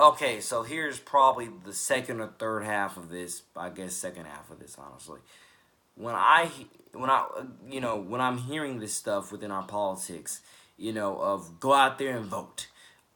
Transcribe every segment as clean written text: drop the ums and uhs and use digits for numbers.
Okay, so here's probably the second or third half of this. I guess second half of this, honestly. When I when I when I'm hearing this stuff within our politics, of go out there and vote.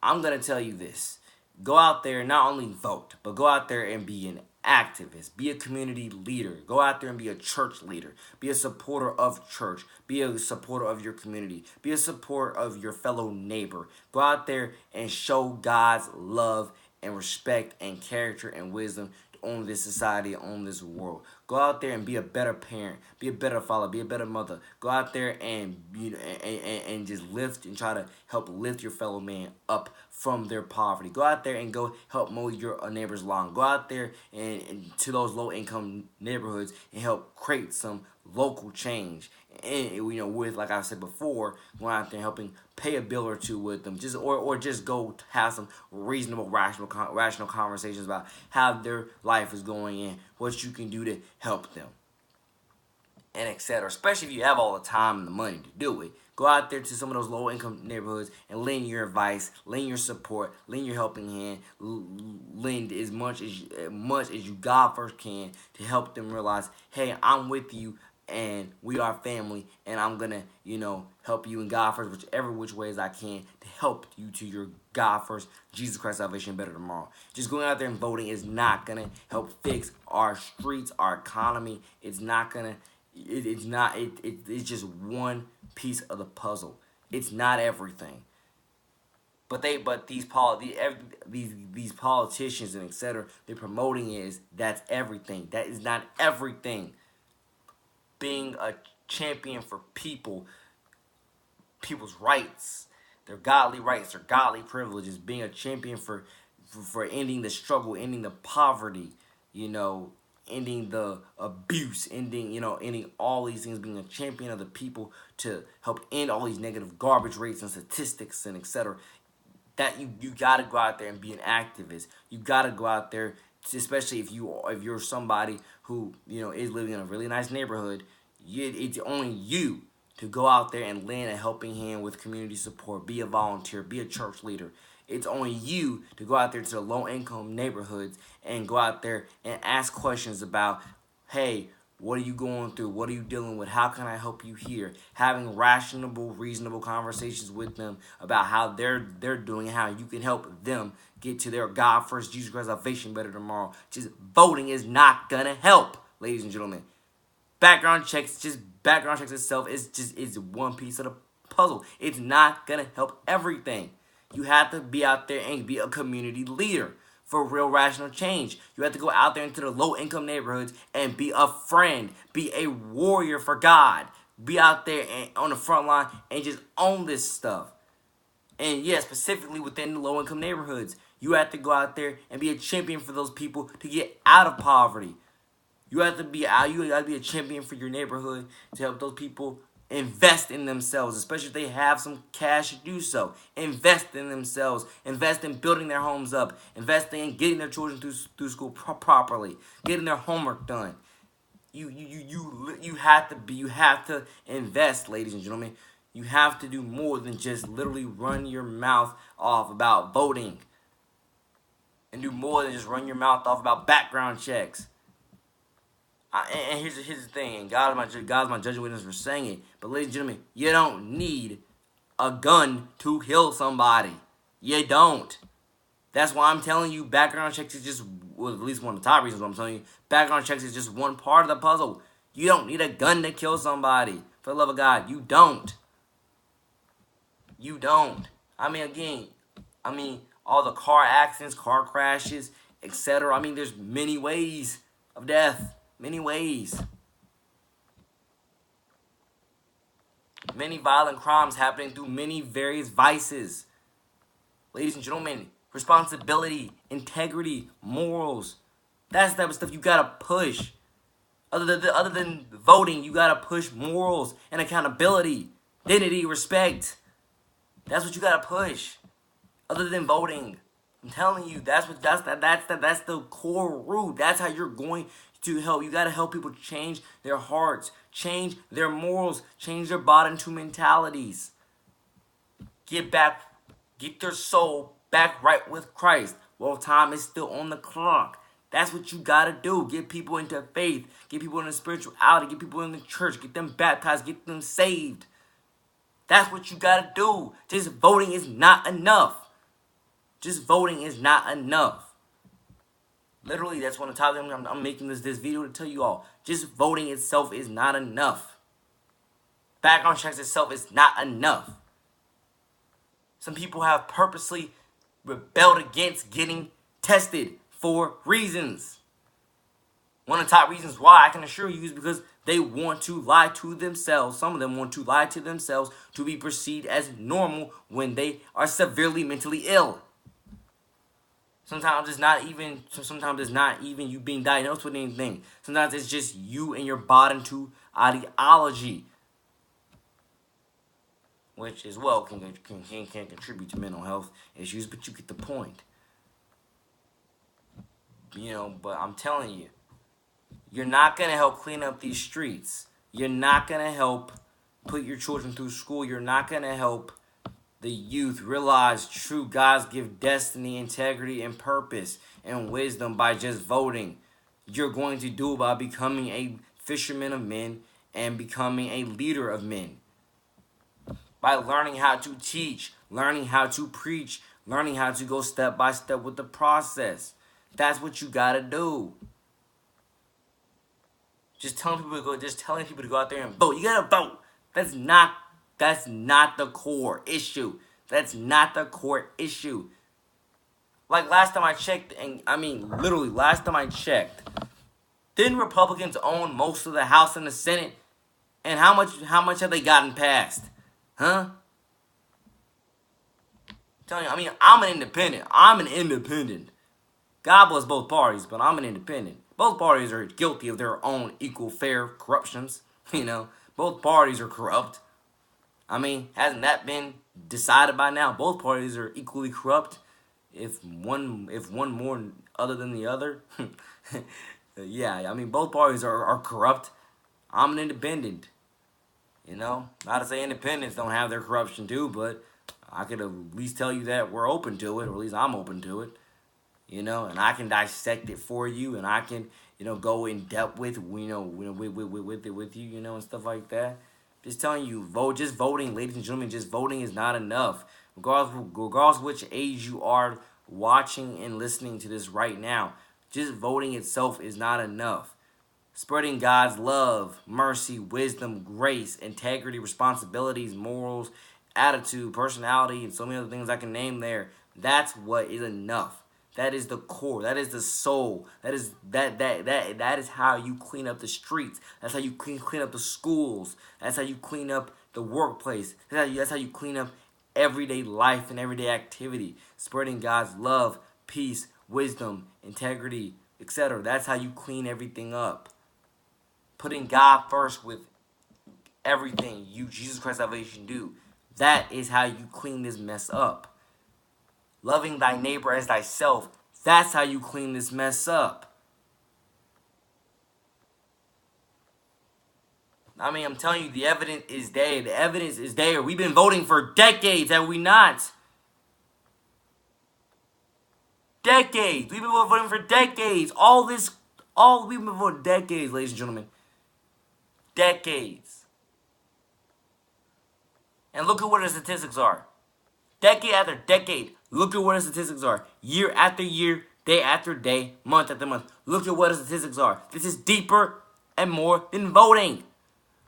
I'm gonna tell you this: go out there, not only vote, but go out there and be an activist, be a community leader. Go out there and be a church leader. Be a supporter of church. Be a supporter of your community. Be a supporter of your fellow neighbor. Go out there and show God's love and respect and character and wisdom on this society, on this world. Go out there and be a better parent, be a better father, be a better mother. Go out there and and just lift and try to help lift your fellow man up from their poverty. Go out there and go help mow your neighbor's lawn. Go out there and to those low income neighborhoods and help create some local change. And with, like I said before, going out there and helping pay a bill or two with them, or just go have some reasonable, rational conversations about how their life is going and what you can do to help them, and etc. Especially if you have all the time and the money to do it. Go out there to some of those low income neighborhoods and lend your advice, lend your support, lend your helping hand, lend as much as you God first can to help them realize, hey, I'm with you and we are family, and I'm gonna, help you in God first, whichever which ways I can to help you to your God first, Jesus Christ salvation better tomorrow. Just going out there and voting is not gonna help fix our streets, our economy. It's not gonna. It's not. It's just one piece of the puzzle. It's not everything. But these politicians and etc. They're promoting is that's everything. That is not everything. Being a champion for people's rights, their godly rights, their godly privileges, being a champion for ending the struggle, ending the poverty, ending the abuse, ending all these things, being a champion of the people to help end all these negative garbage rates and statistics and etc. That you gotta go out there and be an activist. You gotta go out there, especially if you're somebody who is living in a really nice neighborhood. It's only you to go out there and lend a helping hand with community support. Be a volunteer. Be a church leader. It's only you to go out there to the low income neighborhoods and go out there and ask questions about, hey, what are you going through? What are you dealing with? How can I help you here? Having rational, reasonable conversations with them about how they're doing and how you can help them get to their God first, Jesus Christ salvation better tomorrow. Just voting is not gonna help, ladies and gentlemen. Background checks itself is one piece of the puzzle. It's not gonna help everything. You have to be out there and be a community leader for real rational change. You have to go out there into the low income neighborhoods and be a friend, be a warrior for God. Be out there and on the front line and just own this stuff. And yeah, specifically within the low income neighborhoods, you have to go out there and be a champion for those people to get out of poverty. You have to be a champion for your neighborhood to help those people invest in themselves, especially if they have some cash to do so. Invest in themselves. Invest in building their homes up. Invest in getting their children through school properly, getting their homework done. You have to invest, ladies and gentlemen. You have to do more than just literally run your mouth off about voting, and do more than just run your mouth off about background checks. And here's the thing, and God's my judge and witness for saying it. But ladies and gentlemen, you don't need a gun to kill somebody. You don't. That's why I'm telling you, background checks is just, well, at least one of the top reasons why I'm telling you, background checks is just one part of the puzzle. You don't need a gun to kill somebody. For the love of God, you don't. You don't. Again, all the car accidents, car crashes, etc. There's many ways of death. Many ways. Many violent crimes happening through many various vices. Ladies and gentlemen, responsibility, integrity, morals. That's the type of stuff you gotta push. Other than voting, you gotta push morals and accountability, dignity, respect. That's what you gotta push. Other than voting. I'm telling you, that's the core root. That's how you're going to help. You gotta help people change their hearts, change their morals, change their bottom two mentalities. Get their soul back right with Christ. while time is still on the clock. That's what you gotta do. Get people into faith. Get people into spirituality. Get people in the church. Get them baptized. Get them saved. That's what you gotta do. Just voting is not enough. Just voting is not enough. Literally, that's one of the top things I'm making this video to tell you all. Just voting itself is not enough. Background checks itself is not enough. Some people have purposely rebelled against getting tested for reasons. One of the top reasons why, I can assure you, is because they want to lie to themselves. Some of them want to lie to themselves to be perceived as normal when they are severely mentally ill. Sometimes it's not even you being diagnosed with anything. Sometimes it's just you and your bought into ideology, which as well can contribute to mental health issues, but you get the point. But I'm telling you, you're not going to help clean up these streets. You're not going to help put your children through school. You're not going to help the youth realize true God's gift destiny, integrity, and purpose and wisdom by just voting. You're going to do it by becoming a fisherman of men and becoming a leader of men. By learning how to teach, learning how to preach, learning how to go step by step with the process. That's what you gotta do. Just telling people to go out there and vote. You gotta vote. That's not the core issue. That's not the core issue. Like last time I checked, and I mean literally last time I checked, didn't Republicans own most of the House and the Senate? And how much have they gotten passed? Huh? I'm telling you, I mean, I'm an independent. God bless both parties, but I'm an independent. Both parties are guilty of their own equal fair corruptions. Both parties are corrupt. I mean, hasn't that been decided by now? Both parties are equally corrupt. If one more other than the other, yeah. I mean, both parties are corrupt. I'm an independent. Not to say independents don't have their corruption too, but I could at least tell you that we're open to it, or at least I'm open to it. And I can dissect it for you, and I can, go in depth with with you, and stuff like that. Just telling you, just voting, ladies and gentlemen, just voting is not enough. Regardless of which age you are watching and listening to this right now, just voting itself is not enough. Spreading God's love, mercy, wisdom, grace, integrity, responsibilities, morals, attitude, personality, and so many other things I can name there. That's what is enough. That is the core. That is the soul. That is how you clean up the streets. That's how you clean up the schools. That's how you clean up the workplace. That's how you clean up everyday life and everyday activity. Spreading God's love, peace, wisdom, integrity, etc. That's how you clean everything up. Putting God first with everything you, Jesus Christ salvation, do. That is how you clean this mess up. Loving thy neighbor as thyself. That's how you clean this mess up. I mean, I'm telling you, the evidence is there. The evidence is there. We've been voting for decades, have we not? Decades. We've been voting for decades. We've been voting decades, ladies and gentlemen. Decades. And look at what the statistics are. Decade after decade. Look at what the statistics are. Year after year, day after day, month after month. Look at what the statistics are. This is deeper and more than voting.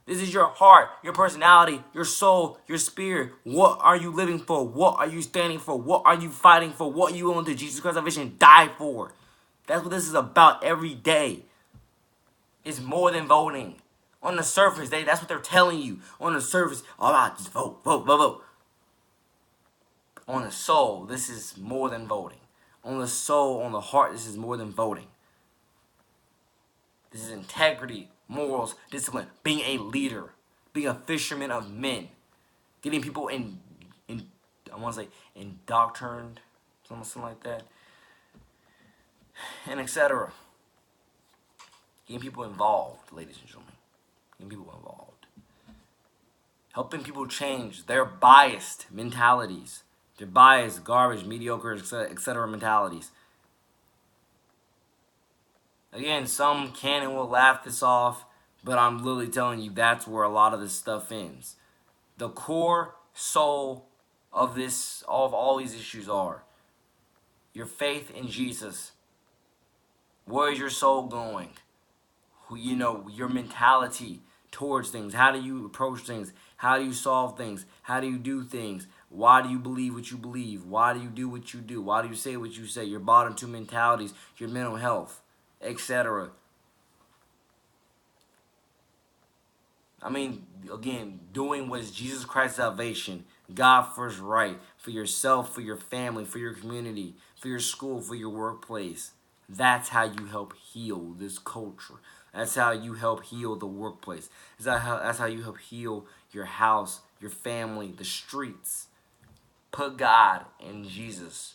This is your heart, your personality, your soul, your spirit. What are you living for? What are you standing for? What are you fighting for? What are you willing to Jesus Christ salvation die for? That's what this is about every day. It's more than voting. On the surface, that's what they're telling you. On the surface, all right, just vote, vote, vote, vote. On the soul, this is more than voting. On the soul, on the heart, this is more than voting. This is integrity, morals, discipline, being a leader, being a fisherman of men, getting people indoctrined, something like that, and etc. Getting people involved, ladies and gentlemen. Getting people involved. Helping people change their biased mentalities. Their biased, garbage, mediocre, etc. mentalities. Again, some can and will laugh this off, but I'm literally telling you that's where a lot of this stuff ends. The core soul of this, of all these issues are your faith in Jesus. Where is your soul going? You know, your mentality towards things. How do you approach things? How do you solve things? How do you do things? Why do you believe what you believe? Why do you do what you do? Why do you say what you say? Your bottom two mentalities, your mental health, etc. I mean, again, doing what is Jesus Christ's salvation, God first right, for yourself, for your family, for your community, for your school, for your workplace. That's how you help heal this culture. That's how you help heal the workplace. That's how you help heal your house, your family, the streets. Put God and Jesus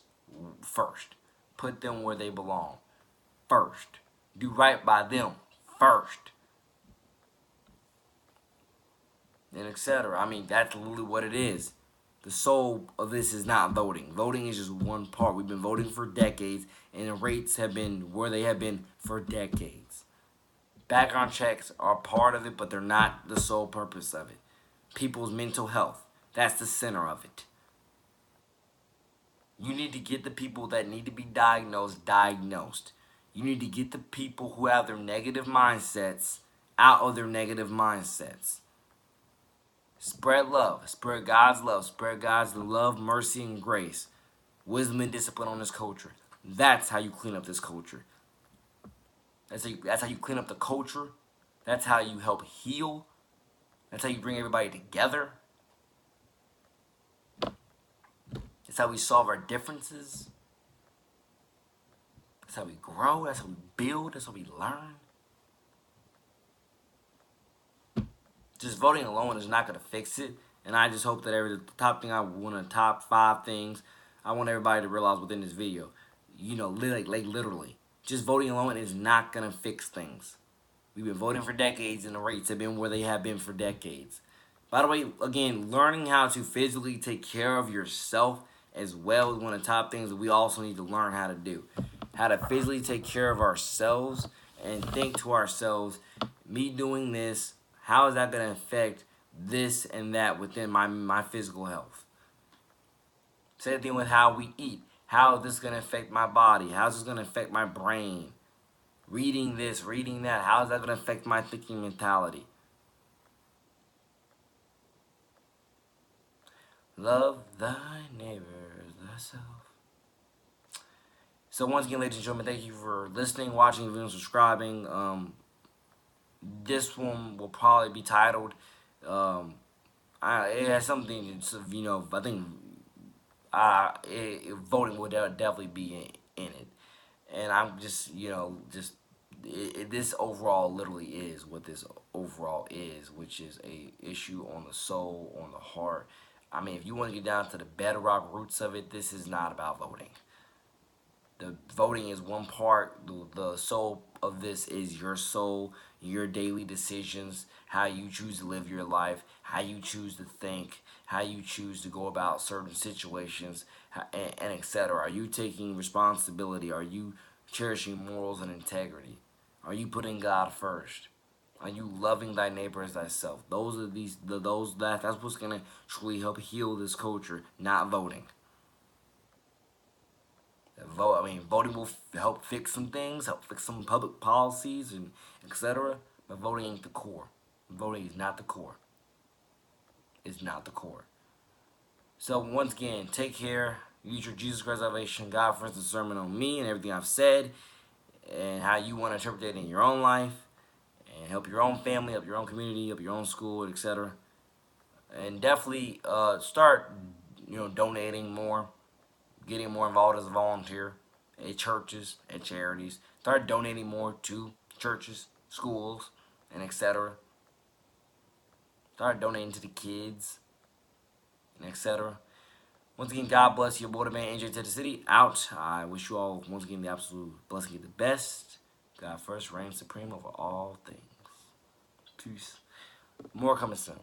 first. Put them where they belong first. Do right by them first. And etc. I mean, that's literally what it is. The soul of this is not voting. Voting is just one part. We've been voting for decades, and the rates have been where they have been for decades. Background checks are part of it, but they're not the sole purpose of it. People's mental health, that's the center of it. You need to get the people that need to be diagnosed diagnosed. You need to get the people who have their negative mindsets out of their negative mindsets. Spread love. Spread God's love, mercy, and grace. Wisdom and discipline on this culture. That's how you clean up this culture. That's how you clean up the culture. That's how you help heal. That's how you bring everybody together. That's how we solve our differences. That's how we grow. That's how we build. That's how we learn. Just voting alone is not going to fix it. And I just hope that the top thing I want to top 5 things I want everybody to realize within this video. You know, literally. Just voting alone is not going to fix things. We've been voting for decades and the rates have been where they have been for decades. By the way, again, learning how to physically take care of yourself as well is one of the top things that we also need to learn how to do. How to physically take care of ourselves and think to ourselves, me doing this, how is that going to affect this and that within my physical health? Same thing with how we eat. How is this going to affect my body? How is this going to affect my brain? Reading this, reading that, how is that going to affect my thinking mentality? Love thy neighbor as thyself. So once again, ladies and gentlemen, thank you for listening, watching, viewing, subscribing. This one will probably be titled. It has something. You know, I think voting will definitely be in it, and I'm just this overall literally is what this overall is, which is a issue on the soul, on the heart. I mean, if you want to get down to the bedrock roots of it, this is not about voting. The voting is one part. The soul of this is your soul, your daily decisions, how you choose to live your life, how you choose to think, how you choose to go about certain situations, and etc. Are you taking responsibility? Are you cherishing morals and integrity? Are you putting God first? Are you loving thy neighbor as thyself? Those are that's what's gonna truly help heal this culture, not voting. Voting will help fix some things, help fix some public policies, and etc. But voting ain't the core. Voting is not the core. It's not the core. So once again, take care. Use your Jesus Christ salvation, God first, the sermon on me and everything I've said, and how you want to interpret it in your own life, and help your own family, help your own community, help your own school, etc. And definitely start, donating more, getting more involved as a volunteer at churches, at charities. Start donating more to churches, schools, and etc. Start donating to the kids, and etc. Once again, God bless you. Boy, the man, NJ2THECITY, out. I wish you all, once again, the absolute blessing of the best. God first reigns supreme over all things. Peace. More coming soon.